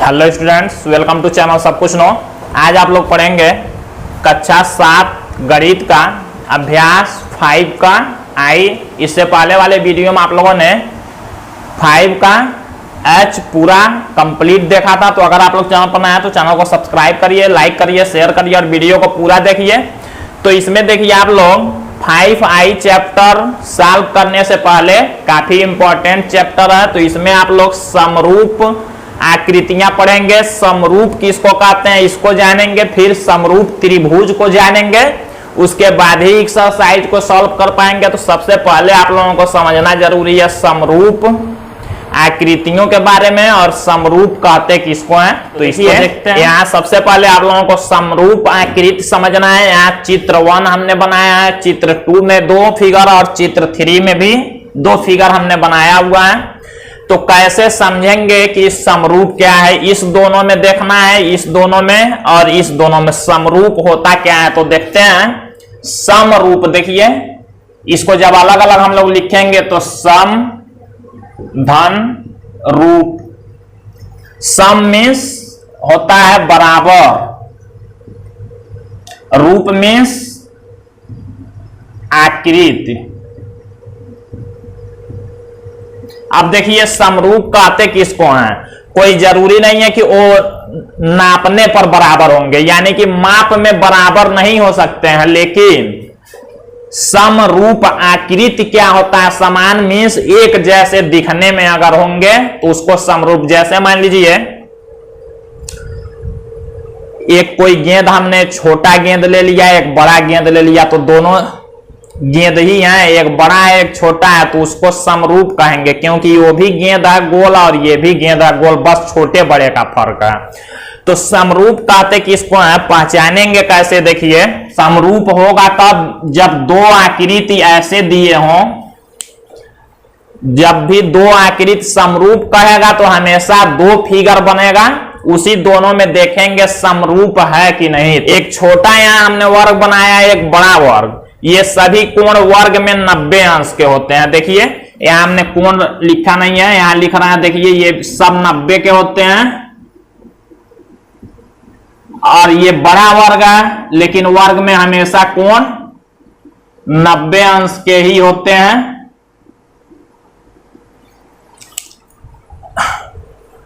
Hello students, welcome to channel Sab Kuch no. आज आप लोग पढ़ेंगे कक्षा 7 गणित का अभ्यास 5 का आई। इससे पहले वाले वीडियो में आप लोगों ने 5 का एच पूरा कंप्लीट देखा था। तो अगर आप लोग चैनल पर नए हैं तो चैनल को सब्सक्राइब करिए, लाइक करिए, शेयर करिए और वीडियो को पूरा देखिए। तो इसमें देखिए आप लोग 5i चैप्टर सॉल्व करने से पहले काफी इंपॉर्टेंट चैप्टर है। तो इसमें आप लोग समरूप आकृतियां पढ़ेंगे। समरूप किसको कहते हैं इसको जानेंगे, फिर समरूप त्रिभुज को जानेंगे, उसके बाद ही एक्सरसाइज को सॉल्व कर पाएंगे। तो सबसे पहले आप लोगों को समझना जरूरी है समरूप आकृतियों के बारे में और समरूप कहते किसको हैं। तो इसको देखते हैं। यहाँ सबसे पहले आप लोगों को समरूप आकृति समझना है। यहाँ चित्र 1 हमने बनाया है, चित्र 2 में 2 फिगर और चित्र 3 में भी 2 फिगर हमने बनाया हुआ है। तो कैसे समझेंगे कि समरूप क्या है, इस दोनों में देखना है, इस दोनों में और इस दोनों में समरूप होता क्या है। तो देखते हैं समरूप। देखिए इसको जब अलग अलग हम लोग लिखेंगे तो सम धन रूप। सम मीन्स होता है बराबर, रूप मीन्स आकृति। अब देखिए समरूप कहते किसको हैं। कोई जरूरी नहीं है कि वो नापने पर बराबर होंगे, यानी कि माप में बराबर नहीं हो सकते हैं, लेकिन समरूप आकृति क्या होता है। समान मीन्स एक जैसे दिखने में अगर होंगे तो उसको समरूप। जैसे मान लीजिए एक कोई गेंद हमने छोटा गेंद ले लिया, एक बड़ा गेंद ले लिया, तो दोनों गेंद ही है, एक बड़ा है एक छोटा है, तो उसको समरूप कहेंगे, क्योंकि वो भी गेंद है गोल और ये भी गेंद है गोल, बस छोटे बड़े का फर्क है। तो समरूप कहते किसको है, पहचानेंगे कैसे। देखिए समरूप होगा तब जब दो आकृति ऐसे दिए हों। जब भी दो आकृति समरूप कहेगा तो हमेशा 2 फिगर बनेगा, उसी दोनों में देखेंगे समरूप है कि नहीं। एक छोटा यहाँ हमने वर्ग बनाया, एक बड़ा वर्ग। ये सभी कोण वर्ग में 90 अंश के होते हैं। देखिए यहाँ हमने कोण लिखा नहीं है, यहाँ लिख रहा है। देखिए ये सब 90 के होते हैं और ये बड़ा वर्ग है, लेकिन वर्ग में हमेशा कोण 90 अंश के ही होते हैं।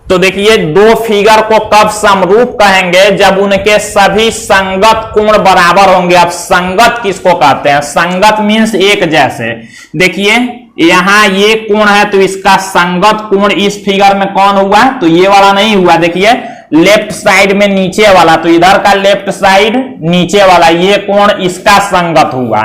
तो देखिए 2 फिगर को कब समरूप कहेंगे, जब उनके सभी संगत कोण बराबर होंगे। अब संगत किसको कहते हैं, संगत मीन्स एक जैसे। देखिए यहां ये कोण है तो इसका संगत कोण इस फिगर में कौन हुआ, तो ये वाला नहीं हुआ। देखिए लेफ्ट साइड में नीचे वाला, तो इधर का लेफ्ट साइड नीचे वाला ये कोण इसका संगत हुआ।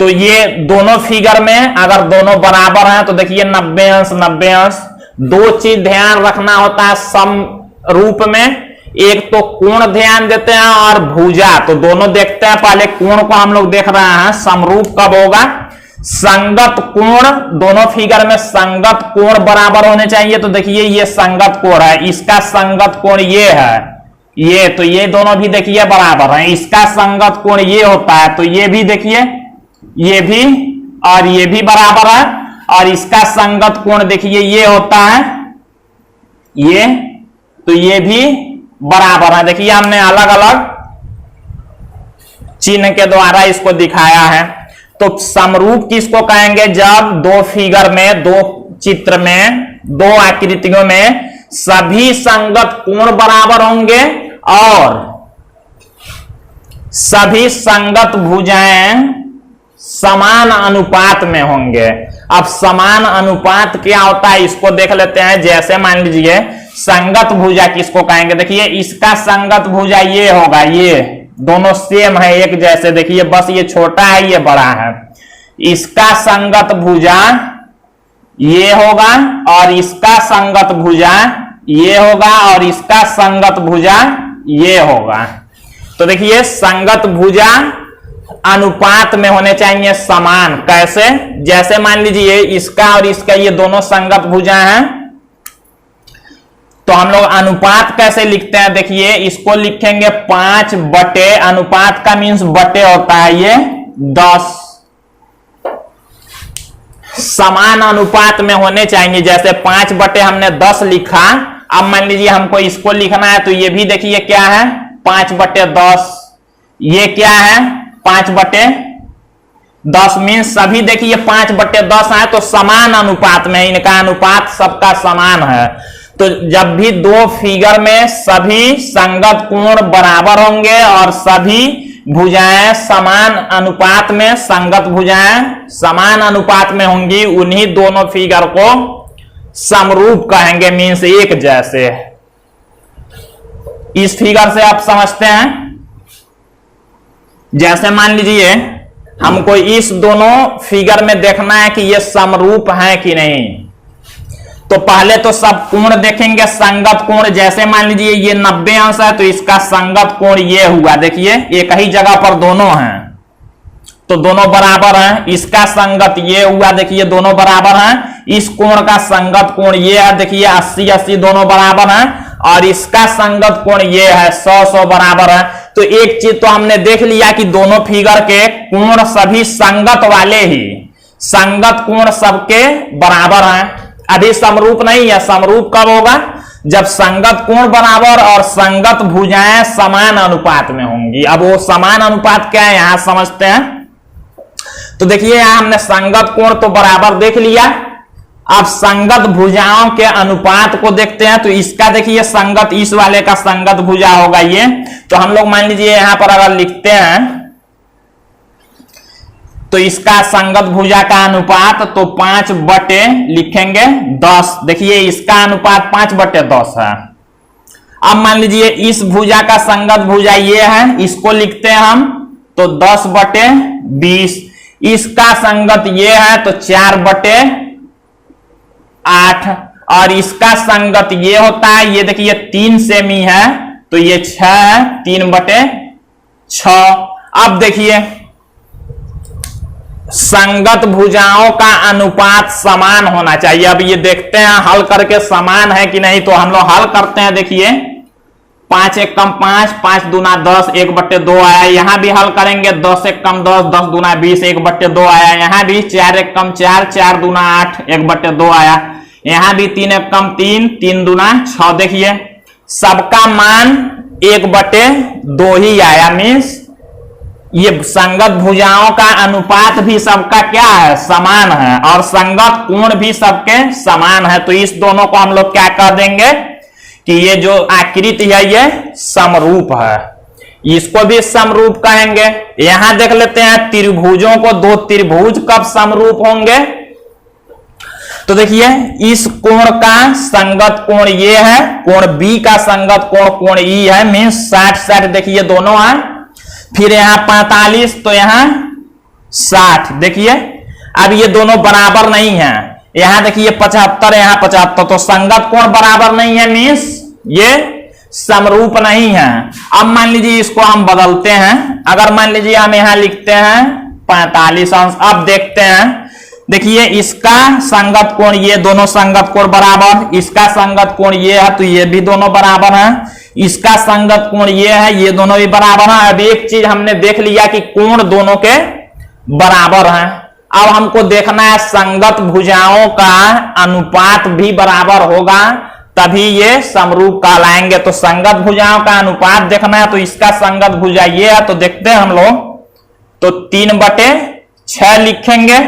तो ये दोनों फिगर में अगर दोनों बराबर हैं तो देखिए 90 अंश 90 अंश। 2 चीज ध्यान रखना होता है समरूप में, एक तो कोण ध्यान देते हैं और भुजा। तो दोनों देखते हैं, पहले कोण को हम लोग देख रहे हैं। समरूप कब होगा, संगत कोण, दोनों फिगर में संगत कोण बराबर होने चाहिए। तो देखिए ये संगत कोण है, इसका संगत कोण ये है, ये तो ये दोनों भी देखिए बराबर है। इसका संगत कोण ये होता है, तो ये भी देखिए ये भी और ये भी बराबर है। और इसका संगत कोण देखिए ये होता है, ये तो ये भी बराबर है। देखिए हमने अलग अलग चिन्ह के द्वारा इसको दिखाया है। तो समरूप किसको कहेंगे, जब 2 फिगर में, 2 चित्र में, 2 आकृतियों में सभी संगत कोण बराबर होंगे और सभी संगत भुजाएं समान अनुपात में होंगे। अब समान अनुपात क्या होता है इसको देख लेते हैं। जैसे मान लीजिए संगत भुजा किसको कहेंगे, देखिए इसका संगत भुजा ये होगा, ये दोनों सेम है एक जैसे। देखिए बस ये छोटा है ये बड़ा है। इसका संगत भुजा ये होगा और इसका संगत भुजा ये होगा और इसका संगत भुजा ये होगा। तो देखिए संगत भुजा अनुपात में होने चाहिए समान। कैसे, जैसे मान लीजिए इसका और इसका ये दोनों संगत भुजा हैं, तो हम लोग अनुपात कैसे लिखते हैं। देखिए इसको लिखेंगे 5 बटे, अनुपात का मीन्स बटे होता है ये 10। समान अनुपात में होने चाहिए। जैसे 5 बटे हमने 10 लिखा अब मान लीजिए हमको इसको लिखना है, तो ये भी देखिए क्या है 5/10, ये क्या है 5/10 मीन्स सभी देखिए 5/10 है, तो समान अनुपात में, इनका अनुपात सबका समान है। तो जब भी दो फिगर में सभी संगत कोण बराबर होंगे और सभी भुजाएं समान अनुपात में, संगत भुजाएं समान अनुपात में होंगी, उन्हीं दोनों फिगर को समरूप कहेंगे, मीन्स एक जैसे। इस फिगर से आप समझते हैं, जैसे मान लीजिए हमको इस दोनों फिगर में देखना है कि ये समरूप है कि नहीं, तो पहले तो सब कोण देखेंगे, संगत कोण। जैसे मान लीजिए ये 90 अंश है, तो इसका संगत कोण ये हुआ, देखिए एक ही जगह पर दोनों हैं तो दोनों बराबर हैं। इसका संगत ये हुआ, देखिए दोनों बराबर हैं। इस कोण का संगत कोण ये है, देखिए 80-80 दोनों बराबर हैं। और इसका संगत कोण ये है 100-100 बराबर है। तो एक चीज तो हमने देख लिया कि दोनों फिगर के कोण सभी संगत वाले ही, संगत कोण सबके बराबर हैं। अभी समरूप नहीं है। समरूप कब होगा? जब संगत कोण बराबर और संगत भुजाएं समान अनुपात में होंगी। अब वो समान अनुपात क्या है यहां समझते हैं। तो देखिए यहां हमने संगत कोण तो बराबर देख लिया। अब संगत भुजाओं के अनुपात को देखते हैं। तो इसका देखिए संगत, इस वाले का संगत भुजा होगा ये। तो हम लोग मान लीजिए यहां पर अगर लिखते हैं तो इसका संगत भुजा का अनुपात तो 5/, लिखेंगे 10। देखिए इसका अनुपात 5/10 है। अब मान लीजिए इस भुजा का संगत भुजा ये है, इसको लिखते हैं हम तो 10/20। इसका संगत ये है तो 4/8। और इसका संगत ये होता है, ये देखिए 3 सेमी है तो ये 6 है, 3/6। अब देखिए संगत भुजाओं का अनुपात समान होना चाहिए। अब ये देखते हैं हल करके समान है कि नहीं। तो हम लोग हल करते हैं। देखिए 5 × 1 = 5, 5 दूना 10, 1/2 आया। यहां भी हल करेंगे 10 × 1 = 10, 10 दूना 20, 1/2 आया। यहां भी 4 × 1 = 4, 4 दूना 8, 1/2 आया। यहां भी 3 × 1 = 3, 3 दूना 6। देखिए सबका मान 1/2 ही आया। मीन्स ये संगत भुजाओं का अनुपात भी सबका क्या है? समान है। और संगत कोण भी सबके समान है। तो इस दोनों को हम लोग क्या कर देंगे कि ये जो आकृति है ये समरूप है। इसको भी समरूप कहेंगे। यहां देख लेते हैं त्रिभुजों को। दो त्रिभुज कब समरूप होंगे? तो देखिए इस कोण का संगत कोण ये है, कोण बी का संगत कोण कोण ई है, मीन्स 60-60 देखिए दोनों है। फिर यहां 45 तो यहां 60। देखिए अब ये दोनों बराबर नहीं है। यहां देखिए 75, यहां 75, तो संगत कोण बराबर नहीं है, मीन्स ये समरूप नहीं है। अब मान लीजिए इसको हम बदलते हैं। अगर मान लीजिए हम यहां लिखते हैं 45 अंश। अब देखते हैं, देखिए इसका संगत कोण ये, दोनों संगत कोण बराबर। इसका संगत कोण ये है तो ये भी दोनों बराबर है। इसका संगत कोण ये है, ये दोनों भी बराबर है। अब एक चीज हमने देख लिया कि कोण दोनों के बराबर हैं। अब हमको देखना है संगत भुजाओं का अनुपात भी बराबर होगा, तभी ये समरूप कहलाएंगे। तो संगत भुजाओं का अनुपात देखना है। तो इसका संगत भुजा ये है, तो देखते हैं हम लोग तो 3/6 लिखेंगे।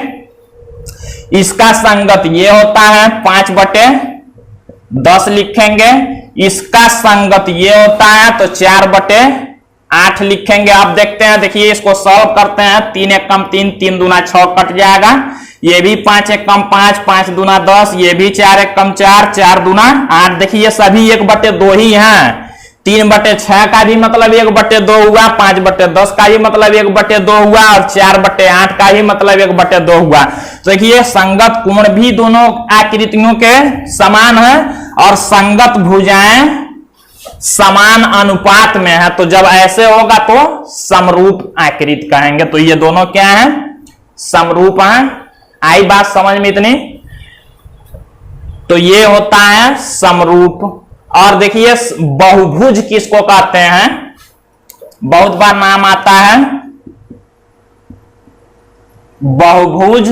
इसका संगत ये होता है 5/10 लिखेंगे। इसका संगत ये होता है तो 4/8 लिखेंगे। अब देखते हैं, देखिए इसको सॉल्व करते हैं। 3 × 1 = 3, 3 दूना 6 कट जाएगा। ये भी 5 × 1 = 5, 5 दूना 10। ये भी 4 × 1 = 4, 4 दूना 8। देखिए सभी 1/2 ही हैं। 3/6 का भी मतलब 1/2 हुआ, 5/10 का भी मतलब 1/2 हुआ और 4/8 का भी मतलब 1/2 हुआ। तो देखिए संगत कोण भी दोनों आकृतियों के समान है और संगत भुजाएं समान अनुपात में है। तो जब ऐसे होगा तो समरूप आकृति कहेंगे। तो ये दोनों क्या है? समरूप हैं। आई बात समझ में इतनी? तो ये होता है समरूप। और देखिए बहुभुज किसको कहते हैं? बहुत बार नाम आता है बहुभुज।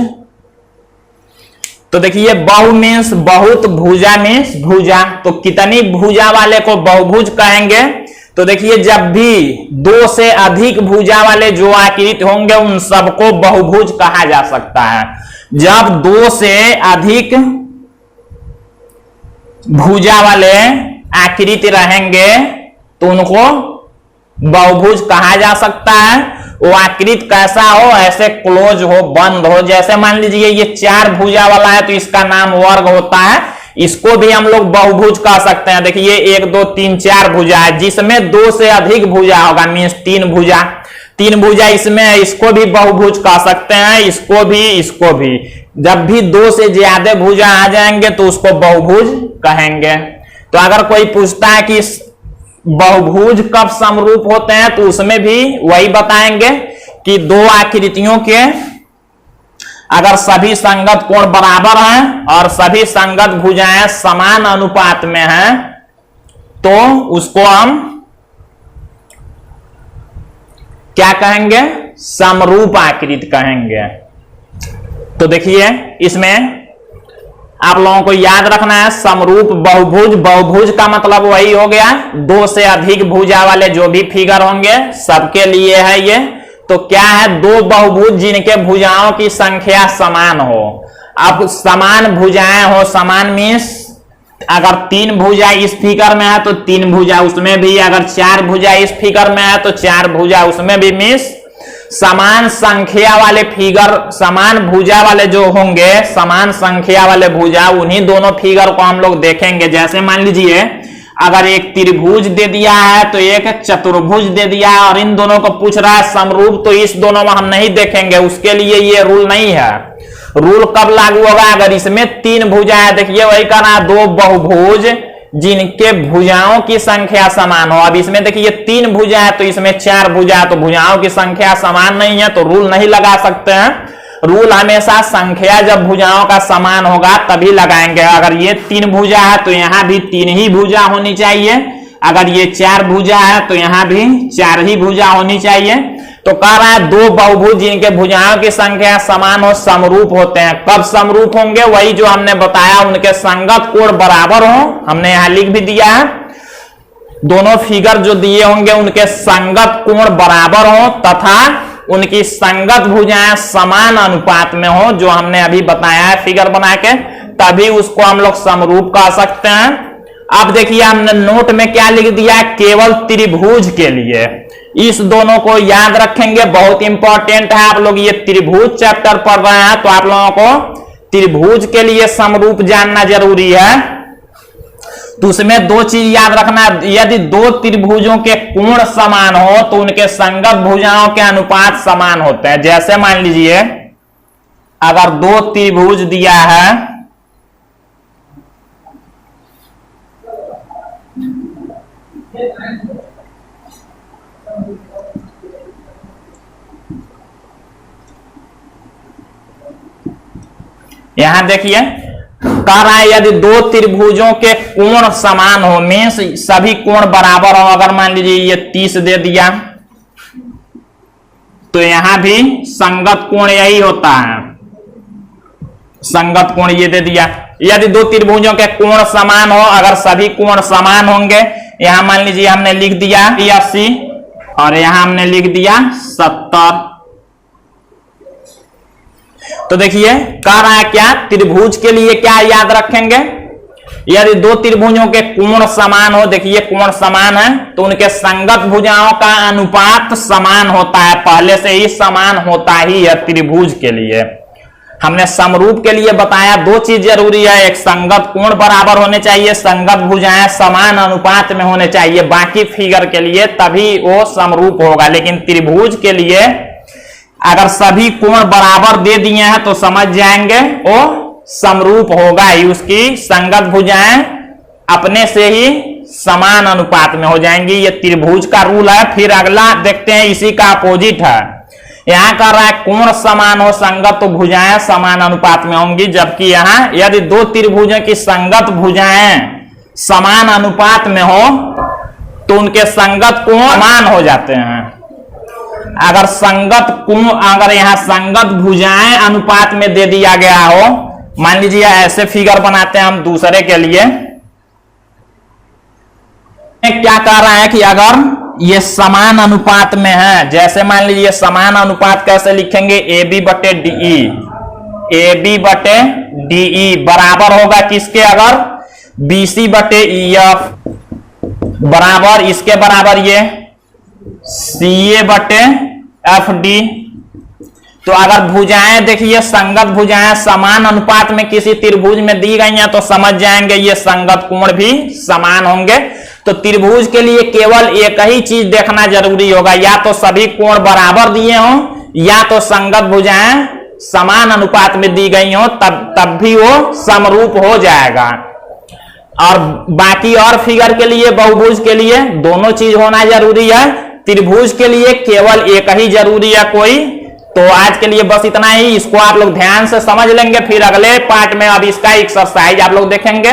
तो देखिए बहु मीन्स बहुत, भुजा मीन्स भुजा, तो कितनी भुजा वाले को बहुभुज कहेंगे? तो देखिए जब भी दो से अधिक भुजा वाले जो आकृति होंगे उन सबको बहुभुज कहा जा सकता है। जब दो से अधिक भुजा वाले आकृति रहेंगे तो उनको बहुभुज कहा जा सकता है। वो आकृति कैसा हो? ऐसे क्लोज हो, बंद हो। जैसे मान लीजिए ये चार भुजा वाला है तो इसका नाम वर्ग होता है, इसको भी हम लोग बहुभुज कह सकते हैं। देखिए 1 2 3 4 भुजा है, जिसमें दो से अधिक भुजा होगा मीन्स तीन भुजा इसमें, इसको भी बहुभुज कह सकते हैं, इसको भी। जब भी दो से ज्यादा भुजा आ जाएंगे तो उसको बहुभुज कहेंगे। तो अगर कोई पूछता है कि बहुभुज कब समरूप होते हैं तो उसमें भी वही बताएंगे कि दो आकृतियों के अगर सभी संगत कोण बराबर हैं और सभी संगत भुजाएं समान अनुपात में हैं तो उसको हम क्या कहेंगे? समरूप आकृति कहेंगे। तो देखिए इसमें आप लोगों को याद रखना है समरूप बहुभुज। बहुभुज का मतलब वही हो गया दो से अधिक भुजा वाले जो भी फिगर होंगे सबके लिए है ये। तो क्या है? दो बहुभुज जिनके भुजाओं की संख्या समान हो। अब समान भुजाएं हो, समान मीन्स अगर तीन भुजा इस फिगर में है तो तीन भुजा उसमें भी, अगर चार भुजा इस फिगर में है तो चार भुजा उसमें भी, मीन्स समान संख्या वाले फिगर, समान भुजा वाले जो होंगे, समान संख्या वाले भुजा, उन्हीं दोनों फिगर को हम लोग देखेंगे। जैसे मान लीजिए अगर एक त्रिभुज दे दिया है तो एक चतुर्भुज दे दिया है और इन दोनों को पूछ रहा है समरूप, तो इस दोनों में हम नहीं देखेंगे, उसके लिए ये रूल नहीं है। रूल कब लागू होगा? अगर इसमें तीन भुजा है, देखिए वही करना, दो बहुभुज जिनके भुजाओं की संख्या समान हो। अब इसमें देखिए तीन भुजा है तो इसमें चार भुजा है, तो भुजाओं की संख्या समान नहीं है तो रूल नहीं लगा सकते हैं। रूल हमेशा संख्या जब भुजाओं का समान होगा तभी लगाएंगे। अगर ये तीन भुजा है तो यहां भी तीन ही भुजा होनी चाहिए, अगर ये चार भुजा है तो यहां भी चार ही भुजा होनी चाहिए। तो कह रहा है दो बहुभुज जिनके भुजाओं की संख्या समान हो समरूप होते हैं। कब समरूप होंगे? वही जो हमने बताया, उनके संगत कोण बराबर हो। हमने यहां लिख भी दिया है, दोनों फिगर जो दिए होंगे उनके संगत कोण बराबर हो तथा उनकी संगत भुजाएं समान अनुपात में हो, जो हमने अभी बताया है फिगर बना के, तभी उसको हम लोग समरूप कह सकते हैं। अब देखिए हमने नोट में क्या लिख दिया? केवल त्रिभुज के लिए। इस दोनों को याद रखेंगे, बहुत इंपॉर्टेंट है। आप लोग ये त्रिभुज चैप्टर पढ़ रहे हैं तो आप लोगों को त्रिभुज के लिए समरूप जानना जरूरी है। तो उसमें दो चीज याद रखना, यदि दो त्रिभुजों के कोण समान हो तो उनके संगत भुजाओं के अनुपात समान होते हैं। जैसे मान लीजिए अगर दो त्रिभुज दिया है, यहां देखिए कह रहा है यदि दो त्रिभुजों के कोण समान हो, मीन्स सभी कोण बराबर हो। अगर मान लीजिए ये 30 दे दिया तो यहां भी संगत कोण यही होता है, संगत कोण ये दे दिया। यदि दो त्रिभुजों के कोण समान हो, अगर सभी कोण समान होंगे, यहां मान लीजिए हमने लिख दिया 80 और यहां हमने लिख दिया 70। तो देखिए कह रहा है क्या? त्रिभुज के लिए क्या याद रखेंगे? यदि दो त्रिभुजों के कोण समान हो, देखिए कोण समान है तो उनके संगत भुजाओं का अनुपात समान होता है, पहले से ही समान होता ही है त्रिभुज के लिए। हमने समरूप के लिए बताया दो चीज जरूरी है, एक संगत कोण बराबर होने चाहिए, संगत भुजाएं समान अनुपात में होने चाहिए, बाकी फिगर के लिए तभी वो समरूप होगा। लेकिन त्रिभुज के लिए अगर सभी कोण बराबर दे दिए हैं तो समझ जाएंगे वो समरूप होगा ही, उसकी संगत भुजाएं अपने से ही समान अनुपात में हो जाएंगी। ये त्रिभुज का रूल है। फिर अगला देखते हैं, इसी का अपोजिट है। यहां कर रहा है कोण समान हो संगत तो भुजाएं समान अनुपात में होंगी, जबकि यहां यदि दो त्रिभुजों की संगत भुजाएं समान अनुपात में हो तो उनके संगत कोण समान हो जाते हैं। अगर यहां संगत भुजाएं अनुपात में दे दिया गया हो मान लीजिए ऐसे फिगर बनाते हैं हम दूसरे के लिए। क्या कह रहा है कि अगर ये समान अनुपात में है, जैसे मान लीजिए समान अनुपात कैसे लिखेंगे, ए बी बटे डीई, ए बी बटे डीई बराबर होगा किसके, अगर बीसी बटे ईएफ बराबर इसके बराबर ये सीए बटे एफ डी। तो अगर भुजाएं देखिए संगत भुजाएं समान अनुपात में किसी त्रिभुज में दी गई हैं तो समझ जाएंगे ये संगत कोण भी समान होंगे। तो त्रिभुज के लिए केवल एक ही चीज देखना जरूरी होगा, या तो सभी कोण बराबर दिए हों या तो संगत भुजाएं समान अनुपात में दी गई हों, तब भी वो समरूप हो जाएगा। और बाकी और फिगर के लिए, बहुभुज के लिए दोनों चीज होना जरूरी है। त्रिभुज के लिए केवल एक ही जरूरी है कोई। तो आज के लिए बस इतना ही, इसको आप लोग ध्यान से समझ लेंगे, फिर अगले पार्ट में अब इसका एक्सरसाइज आप लोग देखेंगे।